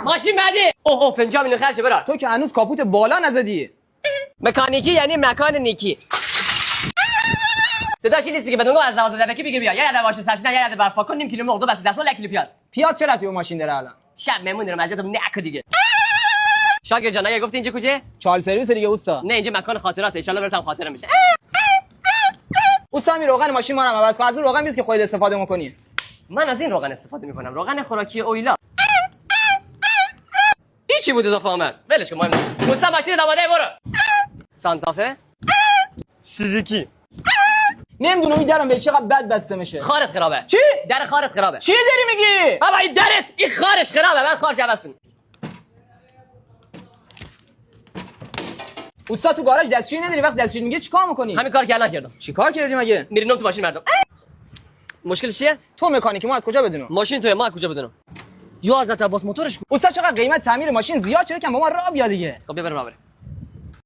ماشین بعدی. اوه 50 میلیون خرج برا. تو که هنوز کاپوت بالا نزدی. مکانیکی یعنی مکان نیکی. صداش نیستی که بدون از 12 دقیقه بگه بیا. یه عدد واش سبزی یه عدد برفا کن نیم کیلو مرغ دو بس دستمال 1 کیلو پیاز. پیاز چه رفتی به ماشین داره الان؟ شب مهمون دارم اذیتم نکو دیگه. شاگرد جان اگه گفتی اینجا کجا؟ چال سرویس دیگه اوستا. نه اینجا مکان خاطراته ان شاء الله براتم خاطره میشه. اوستا می روغن ماشین ما رو عوض کن. از اون روغن نیست که خودت استفاده می‌کنی. من از این روغن استفاده میکنم. روغن خوراکی اویلا. چی بود اضافه آمد؟ ولش کن مهم نیست. موسی ماشین داماده برو. سانتافه؟ سوزوکی. نمیدونم این درم به چقدر بد بسته میشه. خارت خرابه. چی؟ در خارت خرابه. چی داری میگی؟ بابا این درت این خارش خرابه. بعد خارج عوض کن. اوستا تو گاراژ دستشویی نداری؟ وقت دستشویی میگه چیکار میکنی؟ همین کار که الان کردم. چیکار کردی مگه؟ میرینم تو ماشین مردم. مشکلش چیه؟ تو مکانیکی ما از کجا بدونم؟ ماشین توی ما از کجا بدونم؟ یا حضرت عباس موتورش کو. اوستا چقدر قیمت تعمیر ماشین زیاد شده که با ما راه بیا دیگه. خب بیا بریم